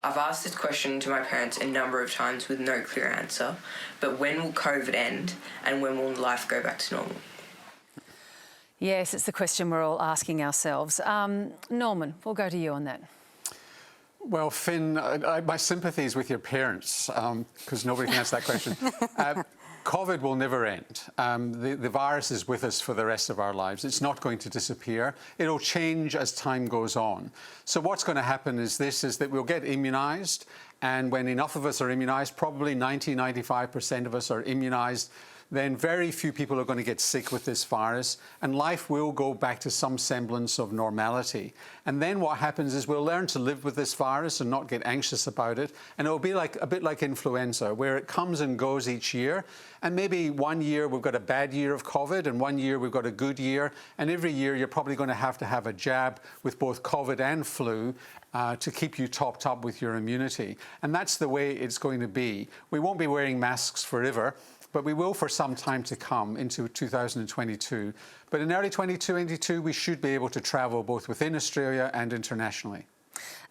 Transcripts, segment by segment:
I've asked this question to my parents a number of times with no clear answer, but when will COVID end and when will life go back to normal? Yes, it's the question we're all asking ourselves. Norman, we'll go to you on that. Well, Finn, my sympathies with your parents, because nobody can answer that question. COVID will never end. The virus is with us for the rest of our lives. It's not going to disappear. It'll change as time goes on. So what's going to happen is that we'll get immunised, and when enough of us are immunised, probably 90–95% of us are immunised, then very few people are going to get sick with this virus, and life will go back to some semblance of normality. And then what happens is we'll learn to live with this virus and not get anxious about it, and it'll be like a bit like influenza, where it comes and goes each year. And maybe one year we've got a bad year of COVID, and one year we've got a good year, and every year you're probably going to have a jab with both COVID and flu to keep you topped up with your immunity. And that's the way it's going to be. We won't be wearing masks forever, but we will for some time to come into 2022. But in early 2022, we should be able to travel both within Australia and internationally.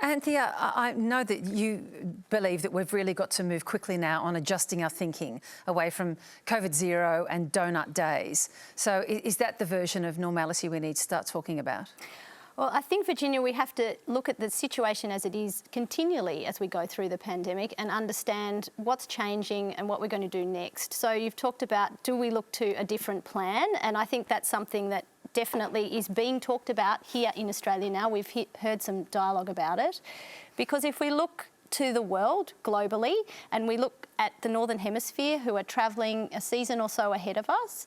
Anthea, I know that you believe that we've really got to move quickly now on adjusting our thinking away from COVID zero and donut days. So is that the version of normality we need to start talking about? Well, I think, Virginia, we have to look at the situation as it is continually as we go through the pandemic and understand what's changing and what we're going to do next. So you've talked about, do we look to a different plan? And I think that's something that definitely is being talked about here in Australia now. We've heard some dialogue about it. Because if we look to the world globally and we look at the Northern Hemisphere, who are travelling a season or so ahead of us,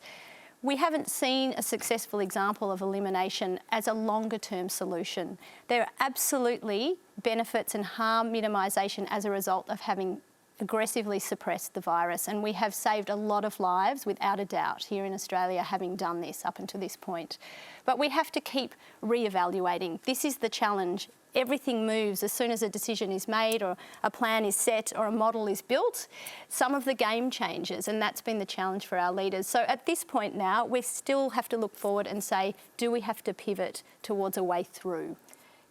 we haven't seen a successful example of elimination as a longer-term solution. There are absolutely benefits and harm minimisation as a result of having aggressively suppressed the virus, and we have saved a lot of lives without a doubt here in Australia having done this up until this point. But we have to keep re-evaluating. This is the challenge. Everything moves as soon as a decision is made or a plan is set or a model is built. Some of the game changes, and that's been the challenge for our leaders. So at this point now, we still have to look forward and say, do we have to pivot towards a way through?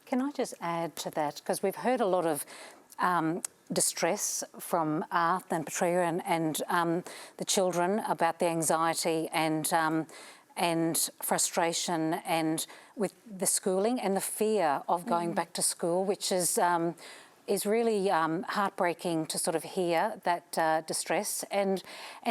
Can I just add to that? Because we've heard a lot of distress from Arth and Petria and the children about the anxiety and frustration and with the schooling and the fear of going back to school, which is really heartbreaking to sort of hear that distress. And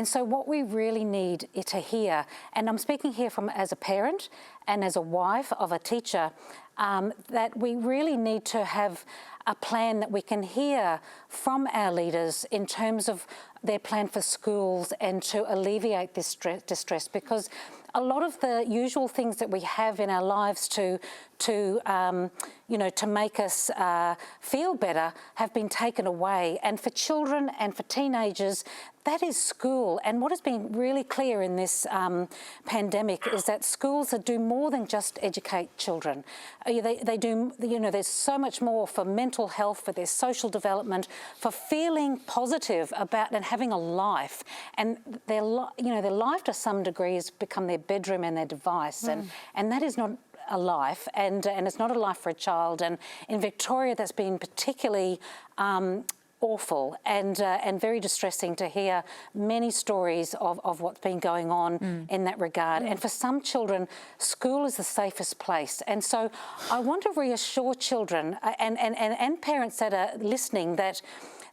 so what we really need to hear, and I'm speaking here as a parent and as a wife of a teacher, that we really need to have a plan that we can hear from our leaders in terms of their plan for schools and to alleviate this distress, because a lot of the usual things that we have in our lives to make us feel better have been taken away. And for children and for teenagers, that is school. And what has been really clear in this pandemic is that schools do more than just educate children. They do, there's so much more for mental health, for their social development, for feeling positive about and having a life. And their life to some degree has become their bedroom and their device. And that is not a life, and it's not a life for a child. And in Victoria, that's been particularly awful and very distressing to hear many stories of what's been going on in that regard. And for some children, school is the safest place. And so I want to reassure children and parents that are listening that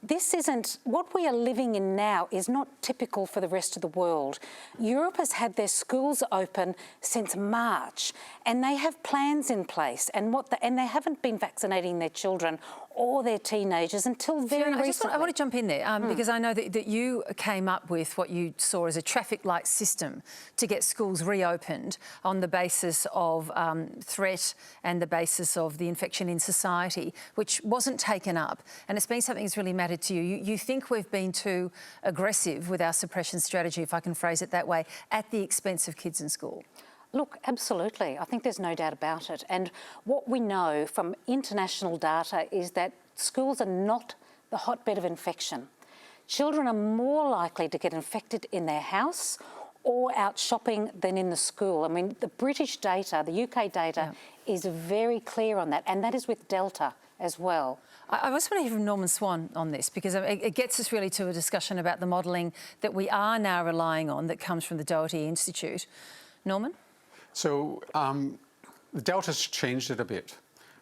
this isn't, what we are living in now is not typical for the rest of the world. Europe has had their schools open since March, and they have plans in place, and they haven't been vaccinating their children or their teenagers until very recently. I want to jump in there because I know that you came up with what you saw as a traffic light system to get schools reopened on the basis of threat and the basis of the infection in society, which wasn't taken up. And it's been something that's really mattered to you. You think we've been too aggressive with our suppression strategy, if I can phrase it that way, at the expense of kids in school? Look, absolutely. I think there's no doubt about it. And what we know from international data is that schools are not the hotbed of infection. Children are more likely to get infected in their house or out shopping than in the school. I mean, the British data, the UK data, is very clear on that, and that is with Delta as well. I just want to hear from Norman Swan on this, because it gets us really to a discussion about the modelling that we are now relying on that comes from the Doherty Institute. Norman? So the Delta's changed it a bit.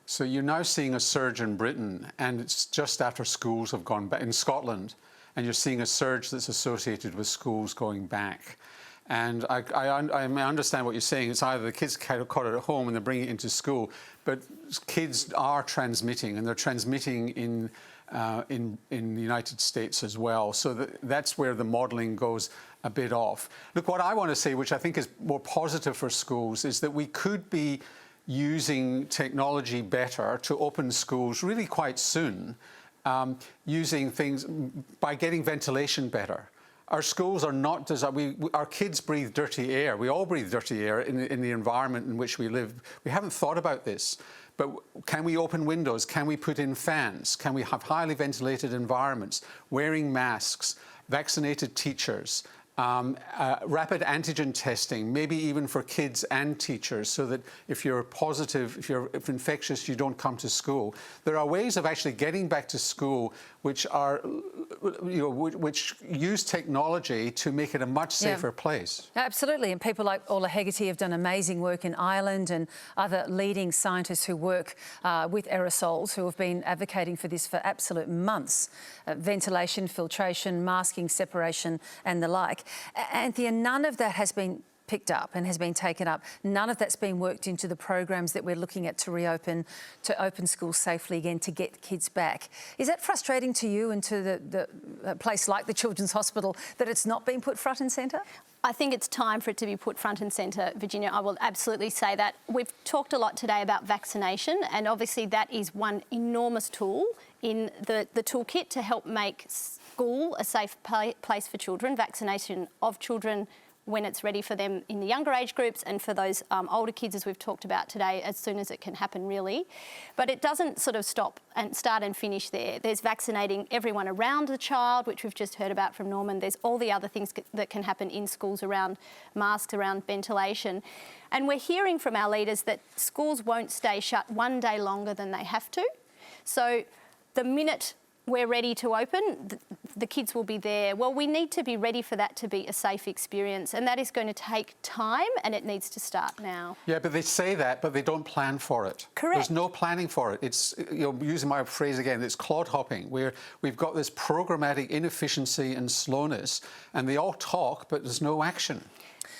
So you're now seeing a surge in Britain, and it's just after schools have gone back in Scotland, and you're seeing a surge that's associated with schools going back. And I understand what you're saying. It's either the kids kind of caught it at home and they're bringing it into school, but kids are transmitting, and they're transmitting in the United States as well. So that's where the modelling goes a bit off. Look, what I want to say, which I think is more positive for schools, is that we could be using technology better to open schools really quite soon, using things by getting ventilation better. Our schools are not designed. Our kids breathe dirty air. We all breathe dirty air in the environment in which we live. We haven't thought about this, but can we open windows? Can we put in fans? Can we have highly ventilated environments? Wearing masks, vaccinated teachers, rapid antigen testing, maybe even for kids and teachers, so that if you're positive, if infectious, you don't come to school. There are ways of actually getting back to school which are, which use technology to make it a much safer place. Absolutely, and people like Orla Hegarty have done amazing work in Ireland, and other leading scientists who work with aerosols who have been advocating for this for absolute months. Ventilation, filtration, masking, separation and the like. Anthea, none of that has been picked up and has been taken up. None of that's been worked into the programs that we're looking at to reopen, to open schools safely again, to get kids back. Is that frustrating to you and to the place like the Children's Hospital that it's not been put front and centre? I think it's time for it to be put front and centre, Virginia. I will absolutely say that. We've talked a lot today about vaccination, and obviously that is one enormous tool in the toolkit to help make school a safe place for children. Vaccination of children when it's ready for them in the younger age groups, and for those older kids, as we've talked about today, as soon as it can happen, really. But it doesn't sort of stop and start and finish there. There's vaccinating everyone around the child, which we've just heard about from Norman. There's all the other things that can happen in schools around masks, around ventilation. And we're hearing from our leaders that schools won't stay shut one day longer than they have to. So the minute we're ready to open, the kids will be there. Well, we need to be ready for that to be a safe experience, and that is going to take time, and it needs to start now. Yeah, but they say that, but they don't plan for it. Correct. There's no planning for it. It's, using my phrase again, it's clod hopping, where we've got this programmatic inefficiency and slowness, and they all talk, but there's no action.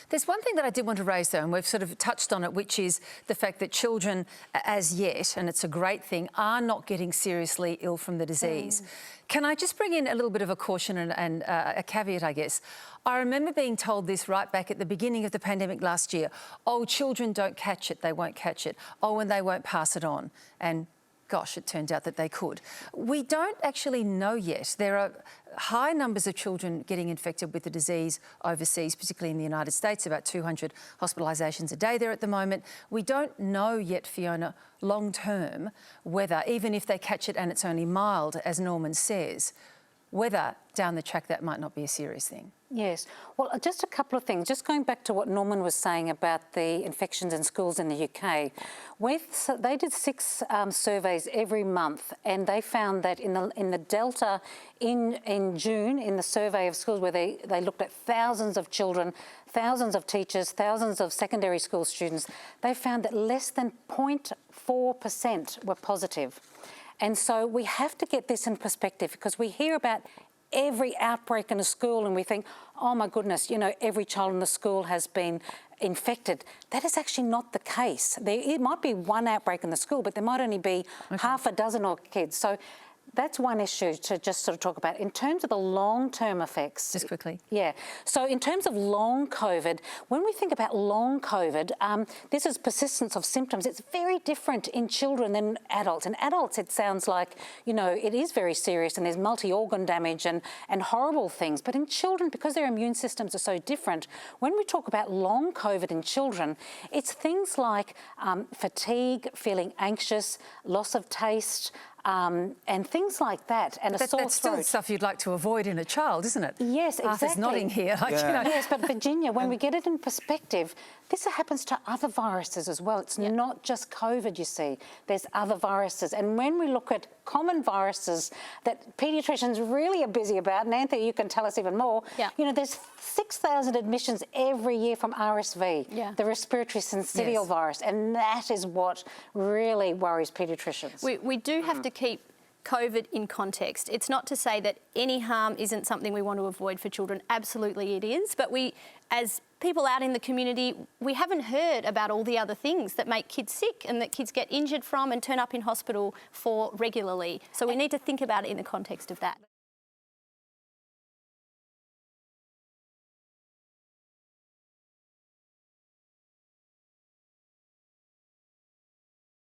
There's one thing that I did want to raise, though, and we've sort of touched on it, which is the fact that children, as yet, and it's a great thing, are not getting seriously ill from the disease. Can I just bring in a little bit of a caution and a caveat, I guess? I remember being told this right back at the beginning of the pandemic last year. Oh, children don't catch it, they won't catch it. Oh, and they won't pass it on. And gosh, it turned out that they could. We don't actually know yet. There are high numbers of children getting infected with the disease overseas, particularly in the United States, about 200 hospitalisations a day there at the moment. We don't know yet, Fiona, long term, whether, even if they catch it and it's only mild, as Norman says, whether down the track that might not be a serious thing. Yes. Well, just a couple of things. Just going back to what Norman was saying about the infections in schools in the UK, they did 6 surveys every month, and they found that in the Delta in June, in the survey of schools where they looked at thousands of children, thousands of teachers, thousands of secondary school students, they found that less than 0.4% were positive. And so we have to get this in perspective, because we hear about every outbreak in a school and we think, oh my goodness, every child in the school has been infected. That is actually not the case. It might be one outbreak in the school, but there might only be half a dozen odd kids. So that's one issue to just sort of talk about. In terms of the long-term effects... Just quickly. Yeah. So in terms of long COVID, when we think about long COVID, this is persistence of symptoms. It's very different in children than adults. In adults, it sounds like, it is very serious and there's multi-organ damage and horrible things. But in children, because their immune systems are so different, when we talk about long COVID in children, it's things like fatigue, feeling anxious, loss of taste, and things like that, and a sore That's still throat. stuff you'd like to avoid in a child, isn't it? Yes, Arthur's exactly. nodding here. Like, you know. Yes, but Virginia, when we get it in perspective, this happens to other viruses as well. It's not just COVID, you see. There's other viruses. And when we look at common viruses that paediatricians really are busy about, and Anthea, you can tell us even more, you know, there's 6,000 admissions every year from RSV, the respiratory syncytial virus, and that is what really worries paediatricians. We do have to keep COVID in context. It's not to say that any harm isn't something we want to avoid for children. Absolutely it is. But we, as people out in the community, we haven't heard about all the other things that make kids sick and that kids get injured from and turn up in hospital for regularly. So we need to think about it in the context of that.